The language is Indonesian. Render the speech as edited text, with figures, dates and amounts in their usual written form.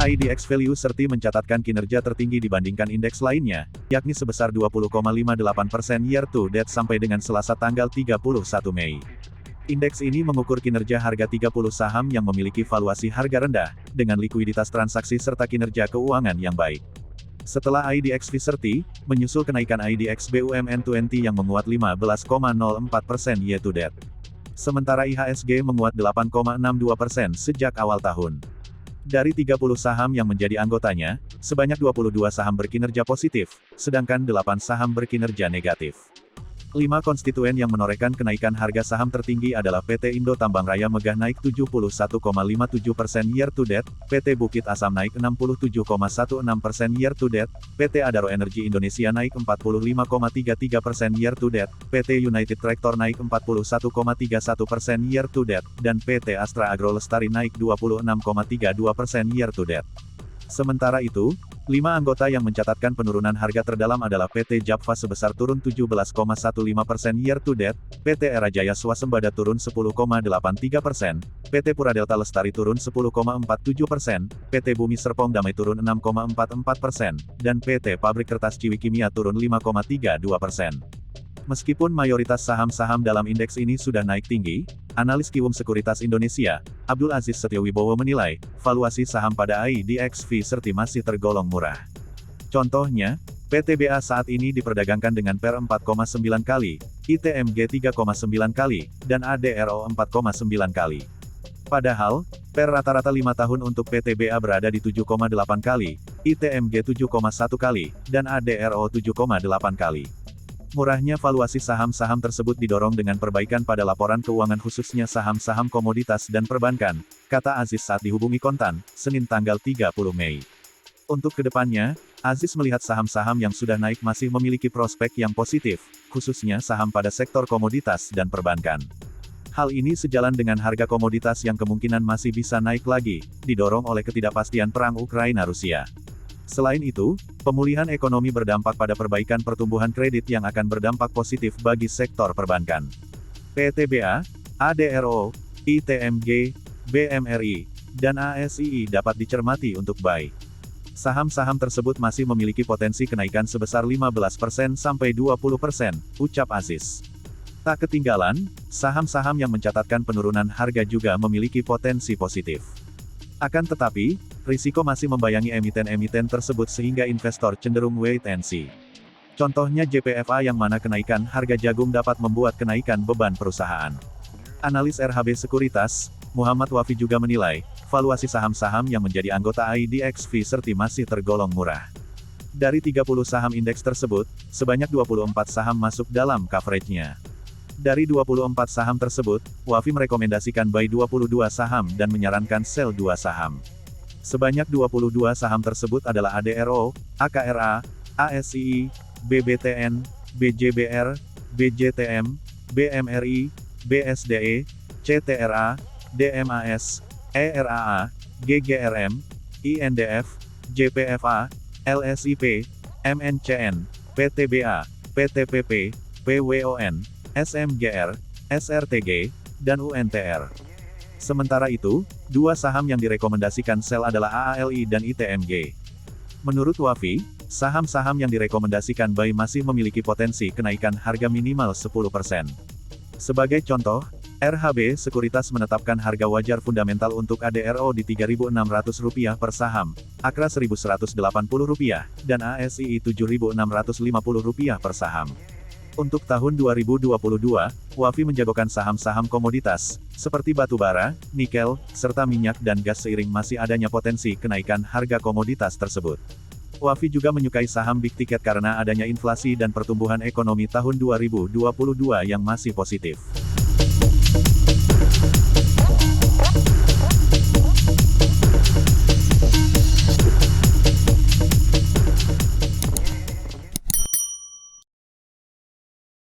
IDX Value Certi mencatatkan kinerja tertinggi dibandingkan indeks lainnya, yakni sebesar 20,58% year to date sampai dengan Selasa tanggal 31 Mei. Indeks ini mengukur kinerja harga 30 saham yang memiliki valuasi harga rendah, dengan likuiditas transaksi serta kinerja keuangan yang baik. Setelah IDX V30, menyusul kenaikan IDX BUMN 20 yang menguat 15,04% year to date. Sementara IHSG menguat 8,62% sejak awal tahun. Dari 30 saham yang menjadi anggotanya, sebanyak 22 saham berkinerja positif, sedangkan 8 saham berkinerja negatif. 5 konstituen yang menorehkan kenaikan harga saham tertinggi adalah PT Indo Tambang Raya Megah naik 71,57% year to date, PT Bukit Asam naik 67,16% year to date, PT Adaro Energi Indonesia naik 45,33% year to date, PT United Tractor naik 41,31% year to date, dan PT Astra Agro Lestari naik 26,32% year to date. Sementara itu, 5 anggota yang mencatatkan penurunan harga terdalam adalah PT Japfa sebesar turun 17,15% year to date, PT Era Jaya Swasembada turun 10,83%, PT Puradelta Lestari turun 10,47%, PT Bumi Serpong Damai turun 6,44%, dan PT Pabrik Kertas Ciwikimia turun 5,32%. Meskipun mayoritas saham-saham dalam indeks ini sudah naik tinggi, analis Kiwum Sekuritas Indonesia, Abdul Aziz Setiowibowo menilai, valuasi saham pada IDX V30 masih tergolong murah. Contohnya, PTBA saat ini diperdagangkan dengan PER 4,9 kali, ITMG 3,9 kali, dan ADRO 4,9 kali. Padahal, PER rata-rata 5 tahun untuk PTBA berada di 7,8 kali, ITMG 7,1 kali, dan ADRO 7,8 kali. Murahnya valuasi saham-saham tersebut didorong dengan perbaikan pada laporan keuangan khususnya saham-saham komoditas dan perbankan, kata Aziz saat dihubungi Kontan, Senin tanggal 30 Mei. Untuk kedepannya, Aziz melihat saham-saham yang sudah naik masih memiliki prospek yang positif, khususnya saham pada sektor komoditas dan perbankan. Hal ini sejalan dengan harga komoditas yang kemungkinan masih bisa naik lagi, didorong oleh ketidakpastian perang Ukraina-Rusia. Selain itu, pemulihan ekonomi berdampak pada perbaikan pertumbuhan kredit yang akan berdampak positif bagi sektor perbankan. PTBA, ADRO, ITMG, BMRI, dan ASII dapat dicermati untuk buy. Saham-saham tersebut masih memiliki potensi kenaikan sebesar 15% sampai 20%, ucap Aziz. Tak ketinggalan, saham-saham yang mencatatkan penurunan harga juga memiliki potensi positif. Akan tetapi, risiko masih membayangi emiten-emiten tersebut sehingga investor cenderung wait and see. Contohnya JPFA yang mana kenaikan harga jagung dapat membuat kenaikan beban perusahaan. Analis RHB Sekuritas, Muhammad Wafi juga menilai, valuasi saham-saham yang menjadi anggota IDX V30 masih tergolong murah. Dari 30 saham indeks tersebut, sebanyak 24 saham masuk dalam coverage-nya. Dari 24 saham tersebut, Wafi merekomendasikan buy 22 saham dan menyarankan sell 2 saham. Sebanyak 22 saham tersebut adalah ADRO, AKRA, ASII, BBTN, BJBR, BJTM, BMRI, BSDE, CTRA, DMAS, ERAA, GGRM, INDF, JPFA, LSIP, MNCN, PTBA, PTPP, PWON, SMGR, SRTG, dan UNTR. Sementara itu, 2 saham yang direkomendasikan sell adalah AALI dan ITMG. Menurut Wafi, saham-saham yang direkomendasikan buy masih memiliki potensi kenaikan harga minimal 10%. Sebagai contoh, RHB Sekuritas menetapkan harga wajar fundamental untuk ADRO di Rp3.600 per saham, AKRA Rp1.180, dan ASII Rp7.650 per saham. Untuk tahun 2022, Wafi menjagokan saham-saham komoditas, seperti batubara, nikel, serta minyak dan gas seiring masih adanya potensi kenaikan harga komoditas tersebut. Wafi juga menyukai saham big ticket karena adanya inflasi dan pertumbuhan ekonomi tahun 2022 yang masih positif.